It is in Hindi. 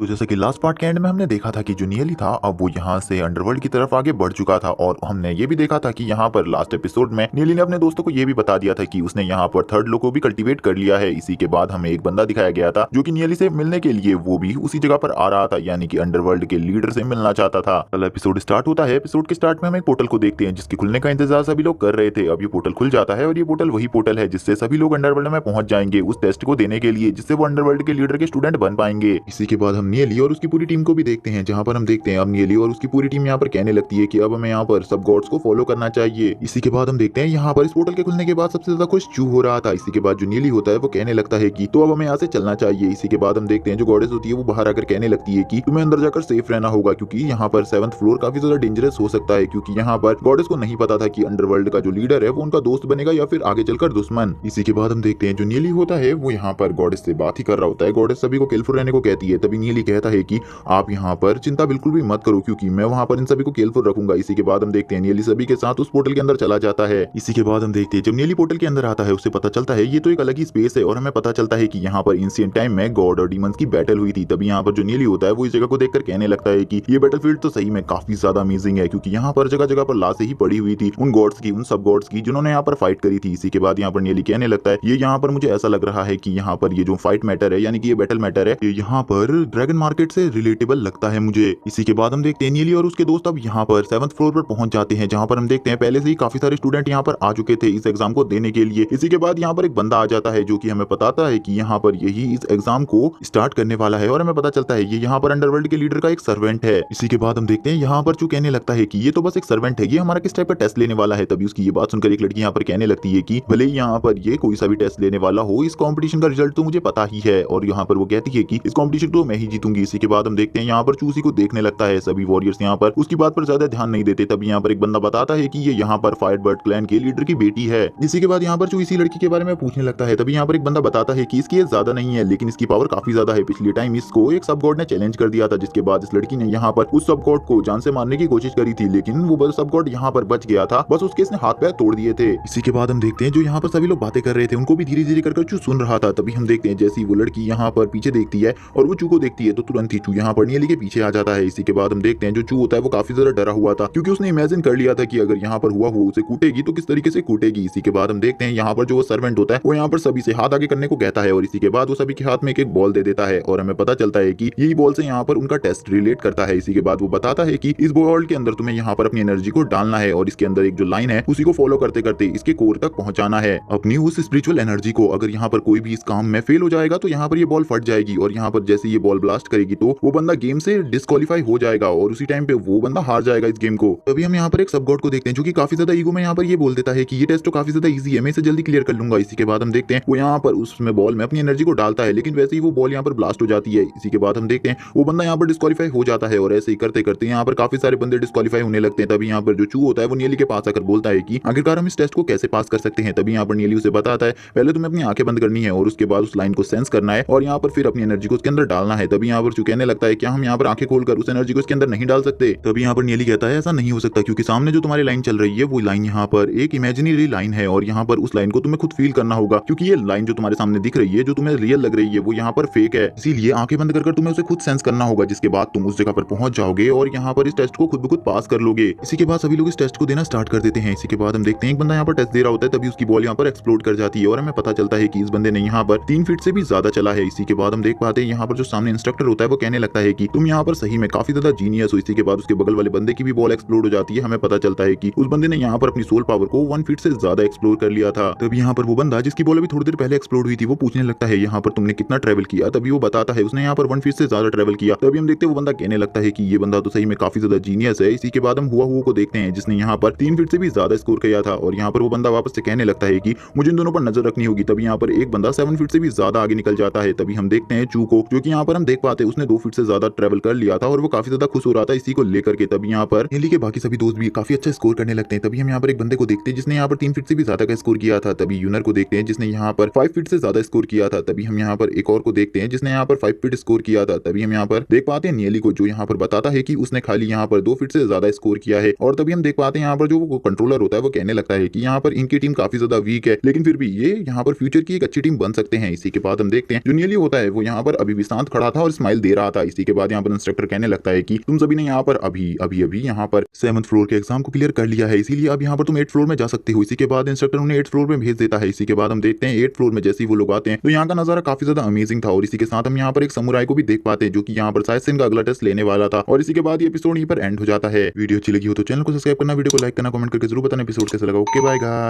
तो जैसे कि लास्ट पार्ट के एंड में हमने देखा था कि जो नियली था अब वो यहाँ से अंडरवर्ल्ड की तरफ आगे बढ़ चुका था और हमने ये भी देखा था कि यहाँ पर लास्ट एपिसोड में नियली ने अपने दोस्तों को ये भी बता दिया था कि उसने यहाँ पर थर्ड लो को भी कल्टीवेट कर लिया है। इसी के बाद हमें एक बंदा दिखाया गया था जो कि नियली से मिलने के लिए वो भी उसी जगह पर आ रहा था, यानी कि अंडरवर्ल्ड के लीडर से मिलना चाहता था। कल एपिसोड स्टार्ट होता है। एपिसोड के स्टार्ट में हम एक पोर्टल को देखते हैं जिसके खुलने का इंतजार सभी लोग कर रहे थे। अब ये पोर्टल खुल जाता है और ये पोर्टल वही पोर्टल है जिससे सभी लोग अंडरवर्ल्ड में पहुंच जाएंगे उस टेस्ट को देने के लिए, जिससे वो अंडरवर्ल्ड के लीडर के स्टूडेंट बन पाएंगे। इसी के बाद हम नियली और उसकी पूरी टीम को भी देखते हैं, जहां पर हम देखते हैं अब नियली और उसकी पूरी टीम यहाँ पर कहने लगती है कि अब हमें यहाँ पर सब गॉड्स को फॉलो करना चाहिए। इसी के बाद हम देखते हैं यहाँ पर इस पोर्टल के खुलने के बाद सबसे ज्यादा खुश चू हो रहा था। इसी के बाद जो नियली होता है वो कहने लगता है कि तो अब हमें यहाँ से चलना चाहिए। इसी के बाद हम देखते हैं जो गॉडेस होती है वो बाहर आकर कहने लगती है कि तुम्हें अंदर जाकर सेफ रहना होगा, क्योंकि यहाँ पर 7th फ्लोर काफी ज्यादा डेंजरस हो सकता है, क्योंकि यहाँ पर गॉडेस को नहीं पता था कि अंडरवर्ल्ड का जो लीडर है वो उनका दोस्त बनेगा या फिर आगे चलकर दुश्मन। इसी के बाद हम देखते हैं जो नियली होता है वो यहाँ पर गॉडेस से बात ही कर रहा होता है। गॉडेस सभी को केयरफुल रहने को कहती है। तभी नियली कहता है कि आप यहाँ पर चिंता बिल्कुल भी मत करो, क्योंकि मैं वहां पर इन सभी को केयरफुल रखूंगा। इसी के बाद हम देखते हैं नियली सभी के साथ उस पोर्टल के अंदर चला जाता है। इसी के बाद हम देखते हैं जब नियली पोर्टल के अंदर आता है उससे पता चलता है ये तो एक अलग ही स्पेस है और हमें पता चलता है कि यहाँ पर एंशिएंट टाइम में गॉड और डीमंस की बैटल हुई थी। तभी यहाँ पर जो नियली होता है वो इस जगह को देखकर कहने लगता है कि ये बैटलफील्ड तो सही में काफी ज्यादा अमेजिंग है, क्योंकि यहाँ पर जगह जगह पर लाशें ही पड़ी हुई थी उन गॉड्स की, उन सब गॉड्स की जिन्होंने यहाँ पर फाइट करी थी। इसी के बाद यहाँ पर नियली कहने लगता है ये यहाँ पर मुझे ऐसा लग रहा है कि यहाँ पर ये जो फाइट मैटर है, यानी कि ये बैटल मैटर है, ये यहाँ पर ड्रैगन मार्केट से रिलेटेबल लगता है मुझे। इसी के बाद हम देखते हैं नियली और उसके दोस्त अब यहाँ पर 7th फ्लोर पर पहुंच जाते हैं, जहाँ पर हम देखते हैं पहले से ही काफी सारे स्टूडेंट यहाँ पर आ चुके थे इस एग्जाम को देने के लिए। इसी के बाद यहाँ पर एक बंदा आ जाता है जो कि हमें बताता है कि यहाँ पर यही इस एग्जाम को स्टार्ट करने वाला है और हमें पता चलता है ये यहाँ पर अंडरवर्ल्ड के लीडर का एक सर्वेंट है। इसी के बाद हम देखते हैं यहाँ पर चू कहने लगता है कि ये तो बस एक सर्वेंट है, ये हमारा किस टाइप का टेस्ट लेने वाला है। तभी उसकी ये बात सुनकर एक लड़की यहाँ पर कहने लगती है कि भले ही यहाँ पर ये कोई सा भी टेस्ट लेने वाला हो, इस कॉम्पिटिशन का रिजल्ट तो मुझे पता ही है, और यहाँ पर वो कहती है कि इस कॉम्पिटिशन तो मैं ही जीतूंगी। इसी के बाद हम देखते हैं यहाँ पर चूसी को देखने लगता है। सभी वॉरियर्स यहाँ पर उसकी बात पर ज्यादा ध्यान नहीं देते। तभी यहाँ पर एक बंदा बताता है कि ये यहाँ पर फायरबर्ड क्लैन के लीडर की बेटी है। इसी के बाद यहाँ पर चू इसी लड़की के बारे में पूछने लगता है। तभी यहाँ पर एक बंदा बताता है कि इसकी एज ज्यादा नहीं है लेकिन इसकी पावर काफी ज्यादा है। पिछले टाइम इसको एक सब गॉड ने चैलेंज कर दिया था, जिसके बाद इस लड़की ने यहाँ पर उस सब गॉड को जान से मारने की कोशिश करी थी, लेकिन वो सब गॉड यहाँ पर बच गया था, बस उसके इसने हाथ पैर तोड़ दिए थे। इसी के बाद हम देखते हैं जो यहाँ पर सभी लोग बातें कर रहे थे उनको भी धीरे धीरे कर चू सुन रहा था। तभी हम देखते हैं जैसी वो लड़की यहाँ पर पीछे देखती है और वो चू को देखती है तो तुरंत ही चू यहाँ पर नियली के पीछे आ जाता है। इसी के बाद हम देखते हैं जो चू होता है वो काफी ज्यादा डरा हुआ था, क्योंकि उसने इमेजिन कर लिया था कि अगर यहाँ पर हुआ वो उसे कूटेगी तो किस तरीके से कूटेगी। इसी के बाद हम देखते हैं यहाँ पर जो वो सर्वेंट होता है वो यहाँ पर सभी से हाथ आगे करने को कहता है और इसी के बाद वो सभी के हाथ में एक बॉल दे देता है और हमें पता चलता है कि यही बॉल से यहाँ पर उनका टेस्ट रिलेट करता है। इसी के बाद वो बताता है कि इस बॉल के अंदर तुम्हें यहाँ पर अपनी एनर्जी को डालना है और इसके अंदर एक जो लाइन है उसी को फॉलो करते करते इसके कोर तक पहुंचाना है अपनी उस स्पिरिचुअल एनर्जी को। अगर यहाँ पर कोई भी इस काम में फेल हो जाएगा तो यहाँ पर ये बॉल फट जाएगी और यहाँ पर जैसे ये बॉल ब्लास्ट करेगी तो वो बंदा गेम से डिस्क्वालीफाई हो जाएगा और उसी टाइम पे वो बंदा हार जाएगा इस गेम को। तभी हम यहाँ पर एक सब गॉड को देखते हैं जो कि काफी ज्यादा ईगो में यहाँ पर ये बोल देता है कि ये टेस्ट तो काफी ज्यादा इजी है, मैं इसे जल्दी क्लियर कर लूंगा। इसी के बाद हम देखते हैं वो यहाँ पर उसमें बॉल में अपनी एनर्जी को डालता है, लेकिन वैसे ही वो बॉल यहाँ पर ब्लास्ट हो जाती है। इसी के बाद हम देखते हैं वो बंदा यहाँ पर डिस्क्वालीफाई हो जाता है और ऐसे ही करते करते यहाँ पर काफी सारे बंदे डिस्क्वालीफाई होने लगते हैं। तभी यहाँ पर जो चू होता है वो नियली के पास आकर बोलता है कि आखिरकार हम इस टेस्ट को कैसे पास कर सकते हैं। तभी यहाँ पर नियली उसे बताता है पहले तुम्हें अपनी आंखें बंद करनी है और उसके बाद उस लाइन को सेंस करना है और यहाँ पर फिर अपनी एनर्जी को उसके अंदर डालना है। तभी यहाँ पर चू कहने लगता है क्या हम यहाँ पर आंखें खोलकर उस एनर्जी को इसके अंदर नहीं डाल सकते। तभी यहाँ पर नियली कहता है ऐसा नहीं हो सकता, क्योंकि सामने जो तुम्हारी लाइन चल रही है वो लाइन यहाँ पर एक इमेजिनरी लाइन है और यहाँ पर उस लाइन को तुम्हें खुद फील करना होगा, क्योंकि ये लाइन जो तुम्हारे सामने दिख रही है जो तुम्हें रियल लग रही है वो यहाँ पर फेक है। इसीलिए आंखें बंद कर तुम्हें उसे खुद सेंस करना होगा, जिसके बाद तुम उस जगह पर पहुंच जाओगे और यहाँ पर इस टेस्ट को खुद ब खुद पास कर लोगे। इसी के बाद सभी लोग इस टेस्ट को देना स्टार्ट कर देते हैं। इसी के बाद हम देखते हैं एक बंदा यहाँ पर टेस्ट दे रहा होता है, तभी उसकी बॉल यहाँ पर एक्सप्लोड कर जाती है और हमें पता चलता है कि इस बंदे ने यहाँ पर 3 फीट से भी ज्यादा चला है। इसी के बाद हम देख पाते हैं यहाँ पर जो सामने इंस्ट्रक्टर होता है वो कहने लगता है कि तुम यहाँ पर सही में काफी ज्यादा जीनियस हो। इसी के बाद उसके बगल वाले बंदे की भी बॉल एक्सप्लोड हो जाती है। हमें पता चलता है कि उस बंदे ने यहाँ पर अपनी सोल पावर को 1 फीट से ज्यादा एक्सप्लोर कर लिया था। तभी यहाँ पर वो बंदा जिसकी बॉल अभी थोड़ी देर पहले एक्सप्लोड हुई थी वो पूछने लगता है यहाँ पर तुमने कितना ट्रेवल किया। तभी वो बताता है उसने यहाँ पर 1 फीट से ज्यादा ट्रेवल किया। तभी हम देखते हैं वो बंदा कहने लगता है कि ये बंदा तो सही में काफी ज्यादा जीनियस है। इसी के बाद हम हुआ को देखते हैं जिसने यहाँ पर 3 फीट से भी ज्यादा स्कोर किया था और यहाँ पर वो बंदा वापस से कहने लगता है कि मुझे इन दोनों पर नजर रखनी होगी। तभी यहाँ पर एक बंदा 7 फीट से भी ज्यादा आगे निकल जाता है। तभी हम देखते हैं चू को, जो कि यहाँ पर हम देख पाते हैं उसने 2 फीट से ज्यादा ट्रेवल कर लिया था और वो काफी ज्यादा खुश हो रहा था इसी को लेकर के। तभी यहाँ पर नियली के बाकी सभी दोस्त भी काफी अच्छा स्कोर करने लगते हैं। तभी हम यहाँ पर एक बंदे को देखते हैं जिसने यहाँ पर 3 फीट से भी ज्यादा का स्कोर किया था। तभी यूनर को देखते हैं जिसने यहाँ पर 5 फीट से ज्यादा स्कोर किया था। तभी हम यहाँ पर एक और को देखते हैं जिसने यहाँ पर 5 फीट स्कोर किया था। तभी हम यहाँ पर देख पाते हैं नियली को, जो यहाँ पर बताता है कि उसने खाली यहाँ पर 2 फीट से ज्यादा स्कोर किया है। और तभी हम देख पाते हैं यहाँ पर जो कंट्रोलर होता है वो कहने लगता है कि यहाँ पर इनकी टीम काफी ज्यादा वीक है, लेकिन फिर भी ये यहाँ पर फ्यूचर की एक अच्छी टीम बन सकते हैं। इसी के बाद हम देखते हैं जो नियली होता है वो यहाँ पर अभी भी शांत खड़ा था और स्माइल दे रहा था। इसी के बाद यहाँ पर इंस्ट्रक्टर कहने लगता है कि तुम सभी ने यहाँ पर अभी अभी अभी यहाँ पर 7th फ्लोर के एग्जाम को क्लियर कर लिया है, इसीलिए अब यहाँ पर तुम 8th फ्लोर में जा सकते हो। इसी के बाद इंस्ट्रक्टर उन्हें 8th फ्लोर में भेज देता है। इसी के बाद हम देखते हैं 8th फ्लोर में जैसे ही वो लोग आते हैं तो यहाँ का नजारा काफी ज्यादा अमेजिंग था। और इसी के साथ हम यहाँ पर एक समुराई को भी देख पाते हैं जो कि यहाँ पर शायद से इनका अगला टेस्ट लेने वाला था। और इसी के बाद ये एपिसोड यहीं पर एंड हो जाता है। वीडियो अच्छी लगी हो तो चैनल को सब्सक्राइब करना, वीडियो को लाइक करना, कमेंट करके जरूर बताना एपिसोड कैसा लगा। Okay bye guys.